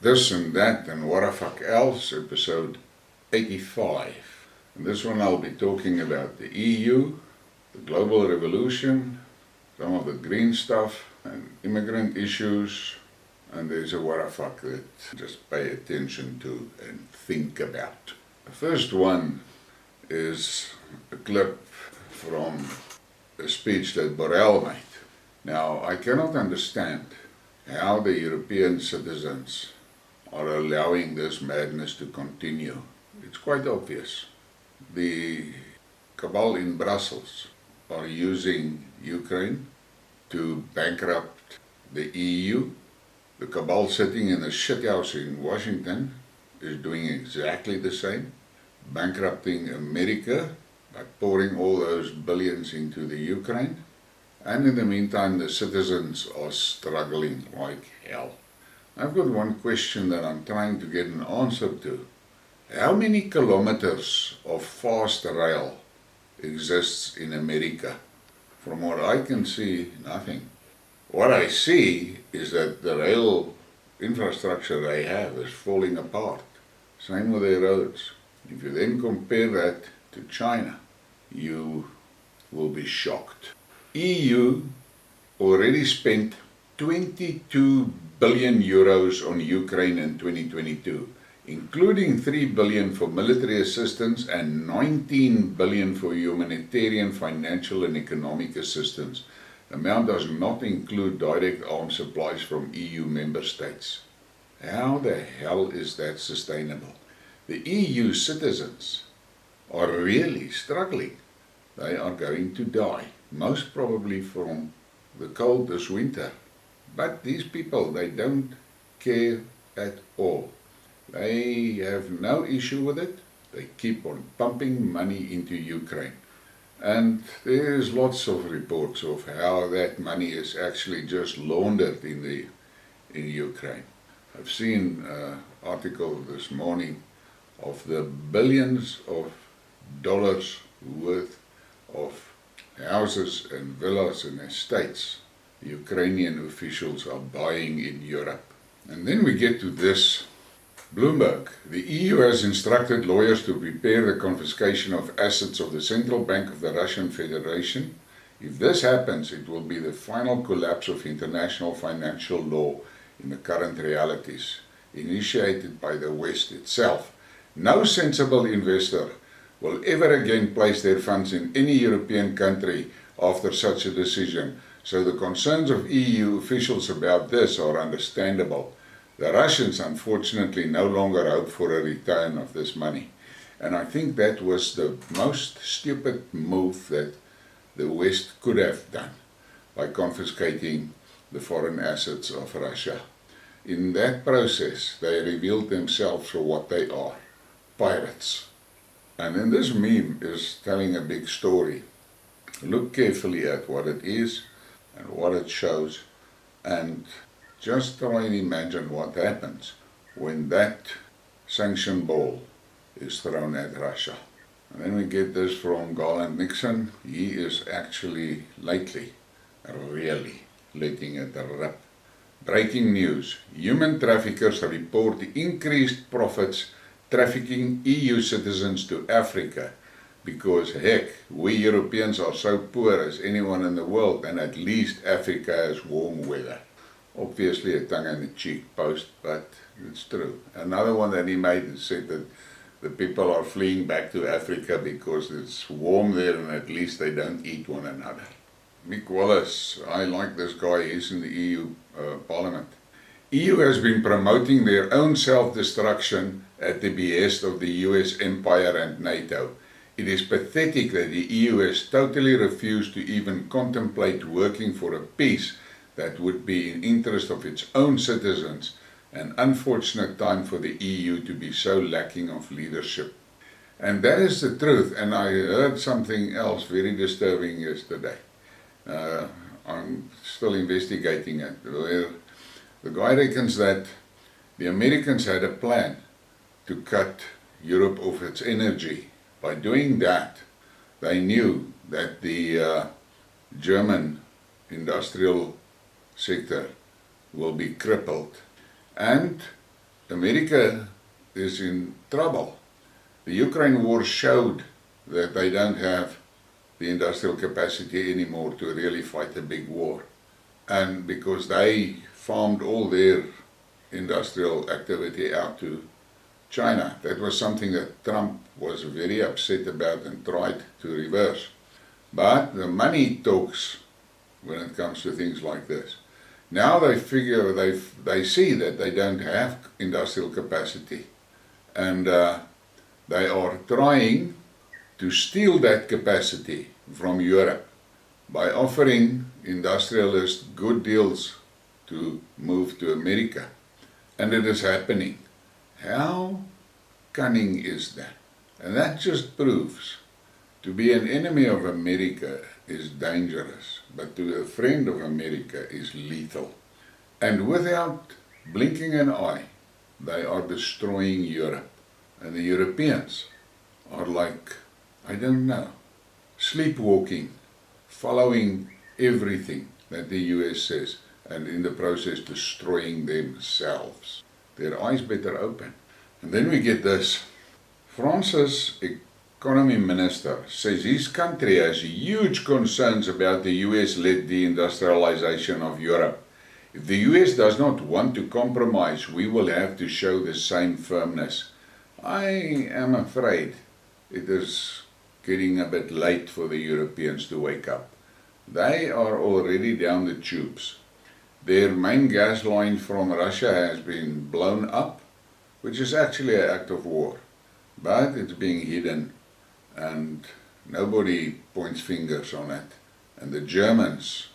This and That and What the Fuck Else, episode 85. In this one I'll be talking about the EU, the global revolution, some of the green stuff, and immigrant issues, and there's a what the fuck that just pay attention to and think about. The first one is a clip from a speech that Borrell made. Now, I cannot understand how the European citizens are allowing this madness to continue. It's quite obvious. The cabal in Brussels are using Ukraine to bankrupt the EU. The cabal sitting in a shithouse in Washington is doing exactly the same, bankrupting America by pouring all those billions into the Ukraine. And in the meantime, the citizens are struggling like hell. I've got one question that I'm trying to get an answer to. How many kilometers of fast rail exists in America? From what I can see, nothing. What I see is that the rail infrastructure they have is falling apart. Same with their roads. If you then compare that to China, you will be shocked. EU already spent 22 billion euros on Ukraine in 2022, including 3 billion for military assistance and 19 billion for humanitarian, financial and economic assistance. The amount does not include direct arms supplies from EU member states. How the hell is that sustainable? The EU citizens are really struggling. They are going to die, most probably from the cold this winter. But these people, they don't care at all. They have no issue with it. They keep on pumping money into Ukraine. And there's lots of reports of how that money is actually just laundered in Ukraine. I've seen an article this morning of the billions of dollars worth of houses and villas and estates Ukrainian officials are buying in Europe. And then we get to this. Bloomberg. The EU has instructed lawyers to prepare the confiscation of assets of the Central Bank of the Russian Federation. If this happens, it will be the final collapse of international financial law in the current realities, initiated by the West itself. No sensible investor will ever again place their funds in any European country after such a decision, so the concerns of EU officials about this are understandable. The Russians, unfortunately, no longer hope for a return of this money. And I think that was the most stupid move that the West could have done by confiscating the foreign assets of Russia. In that process, they revealed themselves for what they are, pirates. And then this meme is telling a big story. Look carefully at what it is and what it shows, and just try and imagine what happens when that sanction ball is thrown at Russia. And then we get this from Garland Nixon. He is actually lately really letting it rip. Breaking news. Human traffickers report increased profits trafficking EU citizens to Africa because, heck, we Europeans are so poor as anyone in the world, and at least Africa has warm weather. Obviously a tongue-in-the-cheek post, but it's true. Another one that he made said that the people are fleeing back to Africa because it's warm there and at least they don't eat one another. Mick Wallace, I like this guy, he's in the EU Parliament. EU has been promoting their own self-destruction at the behest of the US empire and NATO. It is pathetic that the EU has totally refused to even contemplate working for a peace that would be in interest of its own citizens. An unfortunate time for the EU to be so lacking of leadership. And that is the truth. And I heard something else very disturbing yesterday. I'm still investigating it, where the guy reckons that the Americans had a plan to cut Europe off its energy. By doing that, they knew that the German industrial sector will be crippled, and America is in trouble. The Ukraine war showed that they don't have the industrial capacity anymore to really fight a big war. And because they farmed all their industrial activity out to China. That was something that Trump was very upset about and tried to reverse. But the money talks when it comes to things like this. Now they figure, they see that they don't have industrial capacity, and they are trying to steal that capacity from Europe by offering industrialists good deals to move to America. And it is happening. How cunning is that? And that just proves to be an enemy of America is dangerous, but to a friend of America is lethal. And without blinking an eye, they are destroying Europe. And the Europeans are like, I don't know, sleepwalking, following everything that the US says, and in the process destroying themselves. Their eyes better open. And then we get this. France's economy minister says his country has huge concerns about the US-led deindustrialization of Europe. If the US does not want to compromise, we will have to show the same firmness. I am afraid it is getting a bit late for the Europeans to wake up. They are already down the tubes. Their main gas line from Russia has been blown up, which is actually an act of war. But it's being hidden and nobody points fingers on it. And the Germans,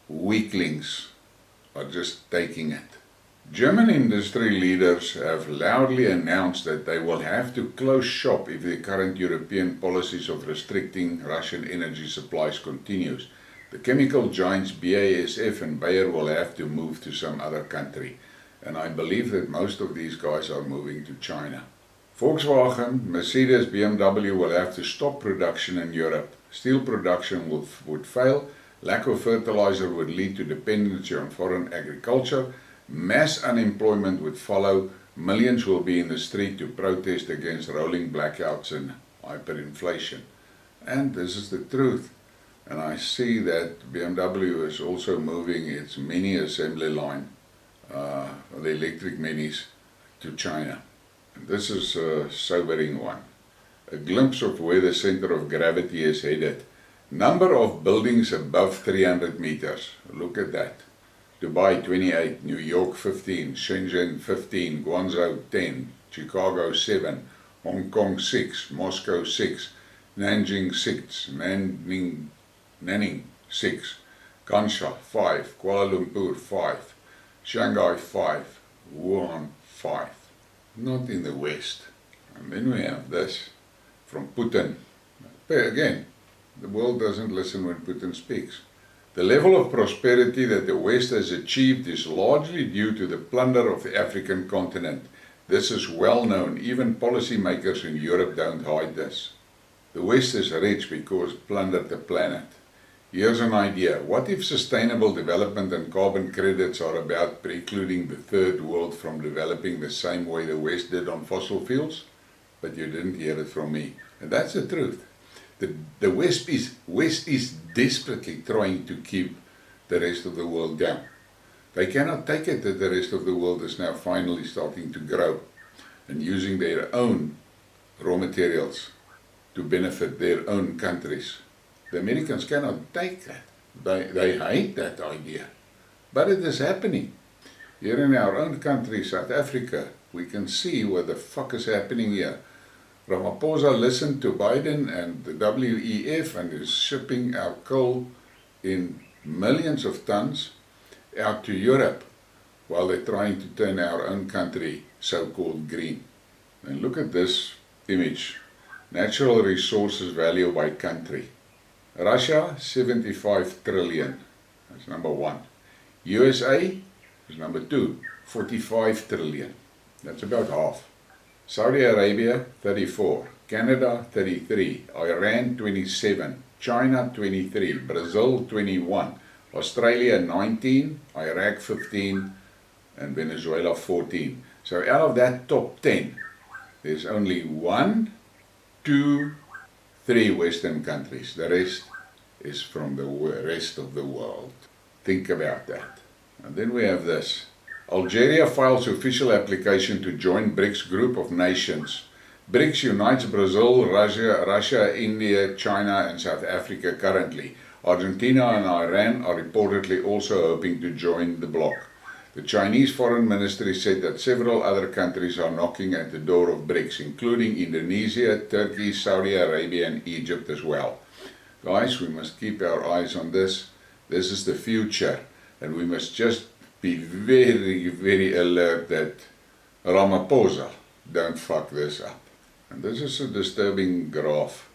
weaklings, are just taking it. German industry leaders have loudly announced that they will have to close shop if the current European policies of restricting Russian energy supplies continues. The chemical giants BASF and Bayer will have to move to some other country. And I believe that most of these guys are moving to China. Volkswagen, Mercedes, BMW will have to stop production in Europe. Steel production would fail. Lack of fertilizer would lead to dependency on foreign agriculture. Mass unemployment would follow. Millions will be in the street to protest against rolling blackouts and hyperinflation. And this is the truth. And I see that BMW is also moving its Mini assembly line, the electric Minis, to China. And this is a sobering one. A glimpse of where the center of gravity is headed. Number of buildings above 300 meters. Look at that. Dubai 28, New York 15, Shenzhen 15, Guangzhou 10, Chicago 7, Hong Kong 6, Moscow 6, Nanjing 6, Nanning 6, Kansha 5, Kuala Lumpur 5, Shanghai 5, Wuhan 5. Not in the West. And then we have this from Putin. Again, the world doesn't listen when Putin speaks. The level of prosperity that the West has achieved is largely due to the plunder of the African continent. This is well known. Even policymakers in Europe don't hide this. The West is rich because it plundered the planet. Here's an idea. What if sustainable development and carbon credits are about precluding the third world from developing the same way the West did on fossil fuels? But you didn't hear it from me. And that's the truth. The West is desperately trying to keep the rest of the world down. They cannot take it that the rest of the world is now finally starting to grow and using their own raw materials to benefit their own countries. The Americans cannot take that. They hate that idea. But it is happening. Here in our own country, South Africa, we can see what the fuck is happening here. Ramaphosa listened to Biden and the WEF and is shipping our coal in millions of tons out to Europe while they're trying to turn our own country so-called green. And look at this image. Natural resources value by country. Russia, 75 trillion. That's number 1. USA is number 2, 45 trillion. That's about half. Saudi Arabia, 34. Canada, 33. Iran, 27. China, 23. Brazil, 21. Australia, 19. Iraq, 15. And Venezuela, 14. So out of that top 10, there's only 1, 2, 3 Western countries. The rest is from the rest of the world. Think about that. And then we have this. Algeria files official application to join BRICS group of nations. BRICS unites Brazil, Russia, India, China and South Africa currently. Argentina and Iran are reportedly also hoping to join the bloc. The Chinese Foreign Ministry said that several other countries are knocking at the door of BRICS, including Indonesia, Turkey, Saudi Arabia and Egypt as well. Guys, we must keep our eyes on this. This is the future, and we must just be very, very alert that Ramaphosa don't fuck this up. And this is a disturbing graph.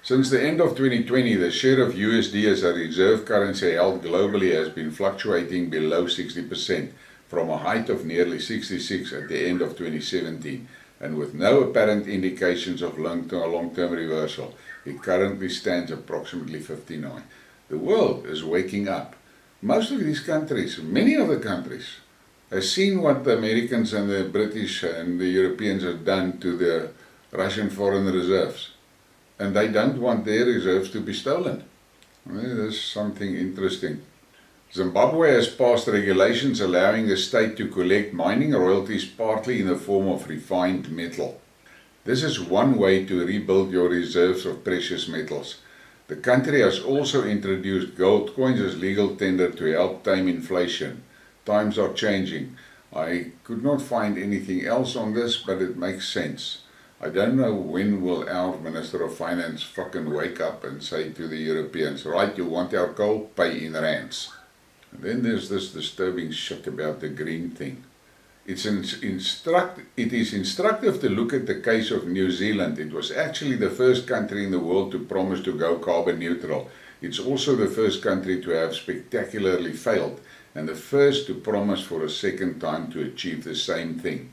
Since the end of 2020, the share of USD as a reserve currency held globally has been fluctuating below 60%, from a height of nearly 66 at the end of 2017, and with no apparent indications of long-term reversal, it currently stands approximately 59. The world is waking up. Most of these countries, many of the countries, have seen what the Americans and the British and the Europeans have done to the Russian foreign reserves. And they don't want their reserves to be stolen. There's something interesting. Zimbabwe has passed regulations allowing the state to collect mining royalties partly in the form of refined metal. This is one way to rebuild your reserves of precious metals. The country has also introduced gold coins as legal tender to help tame inflation. Times are changing. I could not find anything else on this, but it makes sense. I don't know when will our Minister of Finance fucking wake up and say to the Europeans, right, you want our coal? Pay in rands. And then there's this disturbing shit about the green thing. It is instructive to look at the case of New Zealand. It was actually the first country in the world to promise to go carbon neutral. It's also the first country to have spectacularly failed, and the first to promise for a second time to achieve the same thing.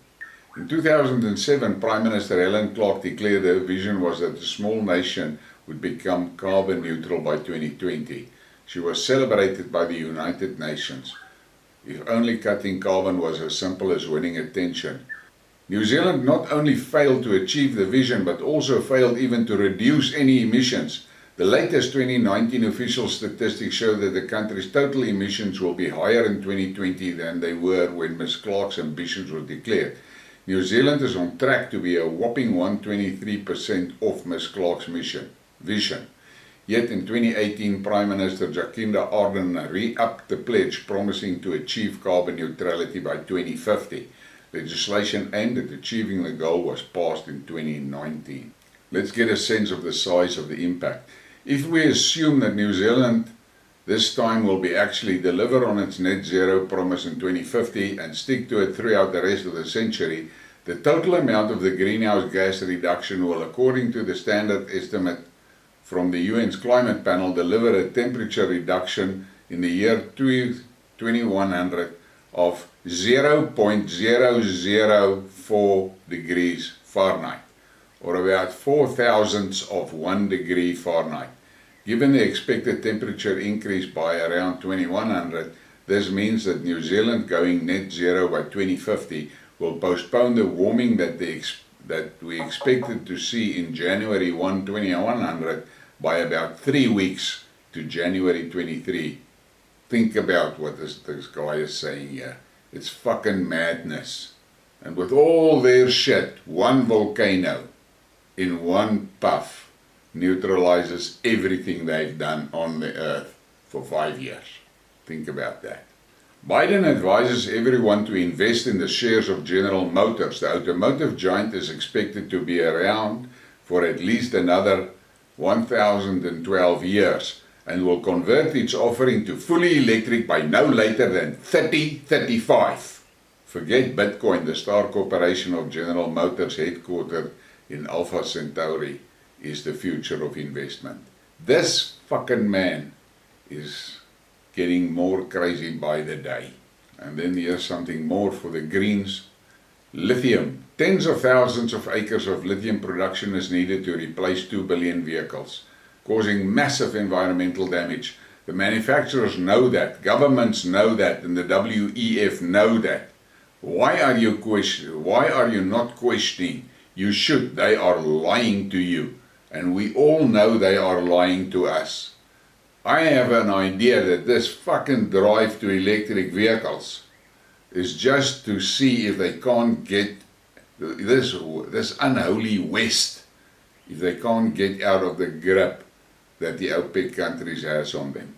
In 2007, Prime Minister Helen Clark declared her vision was that the small nation would become carbon neutral by 2020. She was celebrated by the United Nations. If only cutting carbon was as simple as winning attention. New Zealand not only failed to achieve the vision, but also failed even to reduce any emissions. The latest 2019 official statistics show that the country's total emissions will be higher in 2020 than they were when Ms. Clark's ambitions were declared. New Zealand is on track to be a whopping 123% off Ms. Clark's vision. Yet in 2018, Prime Minister Jacinda Ardern re-upped the pledge, promising to achieve carbon neutrality by 2050. Legislation aimed at achieving the goal was passed in 2019. Let's get a sense of the size of the impact. If we assume that New Zealand this time will be actually deliver on its net zero promise in 2050 and stick to it throughout the rest of the century, the total amount of the greenhouse gas reduction will, according to the standard estimate from the UN's climate panel, deliver a temperature reduction in the year 2100 of 0.004 degrees Fahrenheit, or about 4,000ths of 1 degree Fahrenheit. Given the expected temperature increase by around 2100, this means that New Zealand going net zero by 2050 will postpone the warming that we expected to see in January 1, 2100 by about 3 weeks to January 23. Think about what this guy is saying here. It's fucking madness. And with all their shit, one volcano in one puff neutralizes everything they've done on the earth for 5 years. Think about that. Biden advises everyone to invest in the shares of General Motors. The automotive giant is expected to be around for at least another 1,012 years and will convert its offering to fully electric by no later than 2035. Forget Bitcoin. The Star Corporation of General Motors, headquartered in Alpha Centauri, is the future of investment. This fucking man is getting more crazy by the day. And then here's something more for the Greens. Lithium. Tens of thousands of acres of lithium production is needed to replace 2 billion vehicles, causing massive environmental damage. The manufacturers know that, governments know that, and the WEF know that. Why are you Why are you not questioning? You should. They are lying to you. And we all know they are lying to us. I have an idea that this fucking drive to electric vehicles is just to see if they can't get this unholy West, if they can't get out of the grip that the OPEC countries has on them.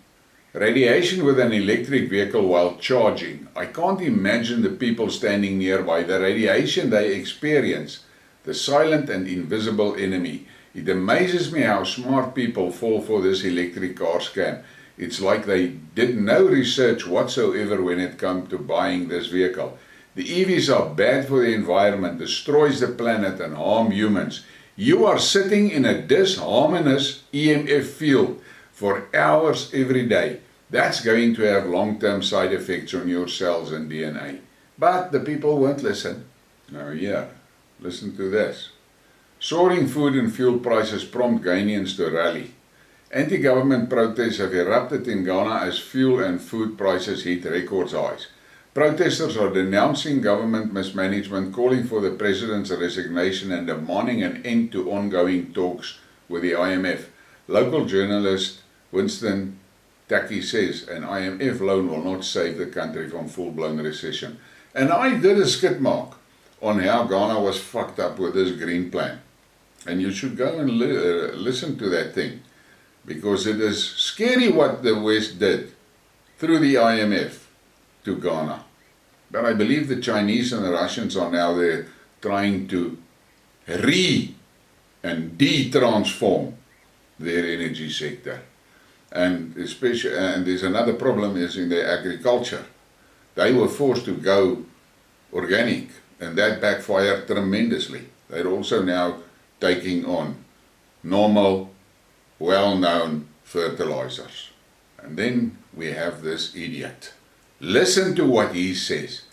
Radiation with an electric vehicle while charging. I can't imagine the people standing nearby. The radiation they experience, the silent and invisible enemy. It amazes me how smart people fall for this electric car scam. It's like they did no research whatsoever when it comes to buying this vehicle. The EVs are bad for the environment, destroys the planet and harm humans. You are sitting in a disharmonious EMF field for hours every day. That's going to have long-term side effects on your cells and DNA. But the people won't listen. Now here, listen to this. Soaring food and fuel prices prompt Ghanaians to rally. Anti-government protests have erupted in Ghana as fuel and food prices hit record highs. Protesters are denouncing government mismanagement, calling for the president's resignation and demanding an end to ongoing talks with the IMF. Local journalist Winston Taki says an IMF loan will not save the country from full-blown recession. And I did a skidmark on how Ghana was fucked up with this green plan. And you should go and listen to that thing, because it is scary what the West did through the IMF to Ghana. But I believe the Chinese and the Russians are now there trying to and de-transform their energy sector. And there's another problem is in their agriculture. They were forced to go organic, and that backfired tremendously. They're also now taking on normal, well-known fertilizers. And then we have this idiot. Listen to what he says.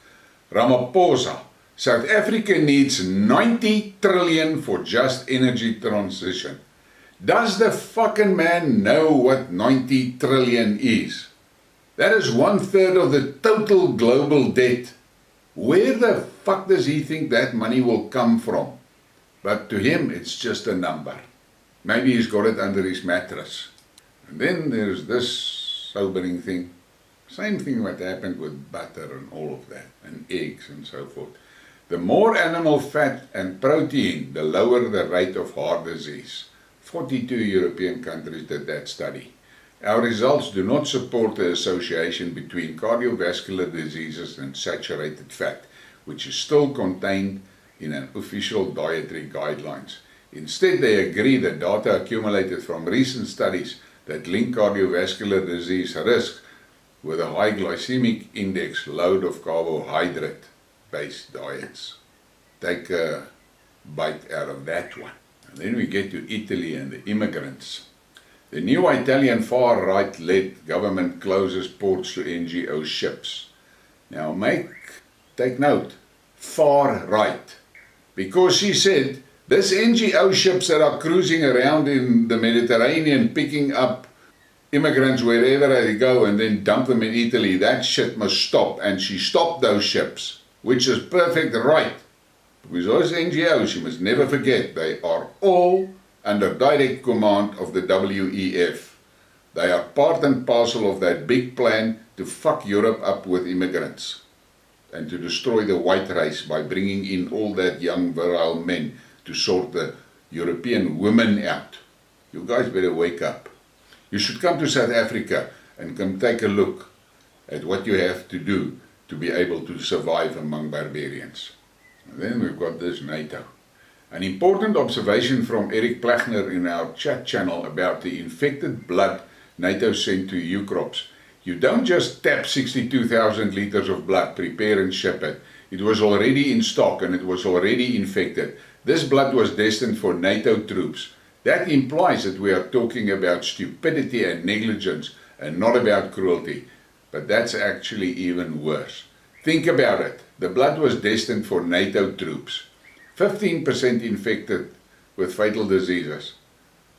Ramaphosa, South Africa needs 90 trillion for just energy transition. Does the fucking man know what 90 trillion is? That is 1/3 of the total global debt. Where the fuck does he think that money will come from? But to him, it's just a number. Maybe he's got it under his mattress. And then there's this sobering thing. Same thing what happened with butter and all of that, and eggs and so forth. The more animal fat and protein, the lower the rate of heart disease. 42 European countries did that study. Our results do not support the association between cardiovascular diseases and saturated fat, which is still contained in an official dietary guidelines. Instead, they agree that data accumulated from recent studies that link cardiovascular disease risk with a high glycemic index load of carbohydrate-based diets. Take a bite out of that one. And then we get to Italy and the immigrants. The new Italian far-right-led government closes ports to NGO ships. Now take note, far-right. Because she said, this NGO ships that are cruising around in the Mediterranean picking up immigrants wherever they go and then dump them in Italy, that shit must stop. And she stopped those ships, which is perfect right. Because those NGOs, you must never forget, they are all under direct command of the WEF. They are part and parcel of that big plan to fuck Europe up with immigrants and to destroy the white race by bringing in all that young virile men to sort the European women out. You guys better wake up. You should come to South Africa and come take a look at what you have to do to be able to survive among barbarians. And then we've got this NATO. An important observation from Eric Plachner in our chat channel about the infected blood NATO sent to UCROPS. You don't just tap 62,000 liters of blood, prepare and ship it. It was already in stock and it was already infected. This blood was destined for NATO troops. That implies that we are talking about stupidity and negligence and not about cruelty. But that's actually even worse. Think about it. The blood was destined for NATO troops. 15% infected with fatal diseases.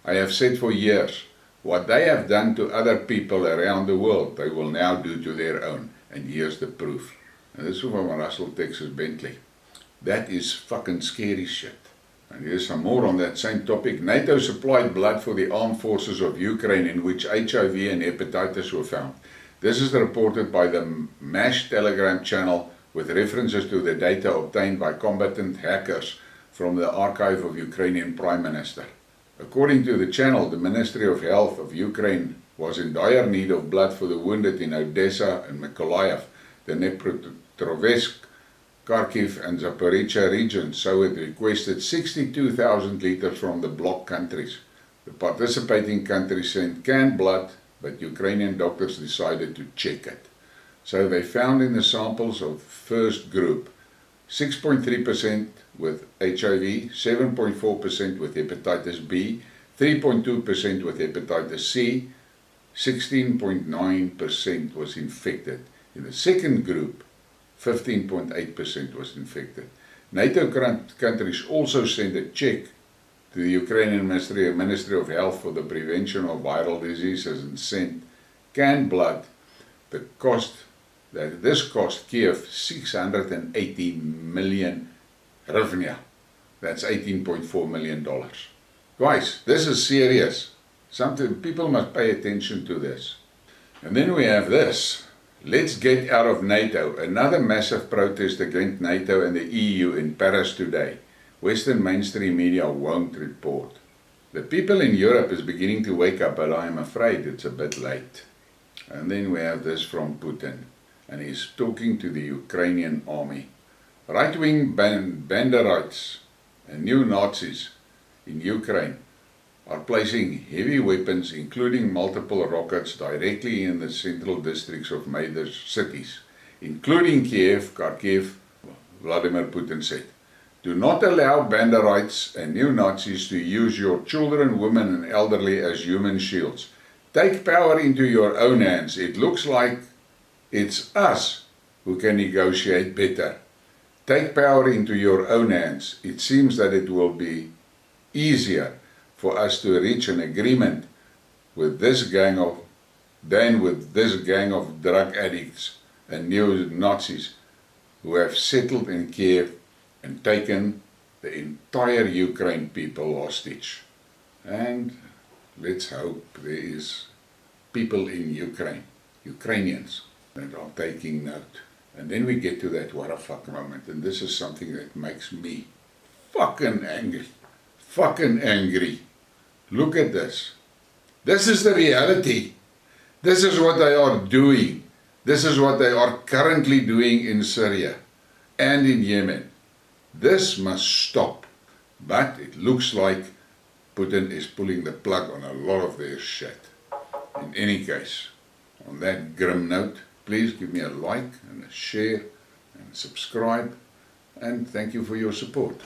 I have said for years, what they have done to other people around the world, they will now do to their own. And here's the proof. And this is from Russell, Texas, Bentley. That is fucking scary shit. And here's some more on that same topic. NATO supplied blood for the armed forces of Ukraine in which HIV and hepatitis were found. This is reported by the MASH Telegram channel with references to the data obtained by combatant hackers from the archive of Ukrainian Prime Minister. According to the channel, the Ministry of Health of Ukraine was in dire need of blood for the wounded in Odessa and Mykolaiv, the Dnipropetrovsk, Kharkiv and Zaporizhzhia regions, so it requested 62,000 liters from the bloc countries. The participating countries sent canned blood, but Ukrainian doctors decided to check it. So they found in the samples of first group 6.3% with HIV, 7.4% with hepatitis B, 3.2% with hepatitis C, 16.9% was infected. In the second group, 15.8% was infected. NATO countries also sent a check to the Ukrainian Ministry of Health for the Prevention of Viral Diseases and sent canned blood. This cost Kiev 680 million hryvnia. That's $18.4 million. Guys, this is serious. Something people must pay attention to this. And then we have this. Let's get out of NATO. Another massive protest against NATO and the EU in Paris today. Western mainstream media won't report. The people in Europe is beginning to wake up, but I am afraid it's a bit late. And then we have this from Putin. And he's talking to the Ukrainian army. Right-wing banderites and neo-Nazis in Ukraine are placing heavy weapons, including multiple rockets, directly in the central districts of major cities, including Kiev, Kharkiv, Vladimir Putin said. Do not allow banderites and neo-Nazis to use your children, women and elderly as human shields. Take power into your own hands. It looks like it's us who can negotiate better. Take power into your own hands. It seems that it will be easier for us to reach an agreement with this gang of drug addicts and neo-Nazis who have settled in Kiev and taken the entire Ukraine people hostage. And let's hope there is people in Ukraine, Ukrainians, that are taking note. And then we get to that what a fuck moment, and this is something that makes me fucking angry. Fucking angry. Look at this. This is the reality. This is what they are doing. This is what they are currently doing in Syria and in Yemen. This must stop. But it looks like Putin is pulling the plug on a lot of their shit. In any case, on that grim note, please give me a like and a share and subscribe, and thank you for your support.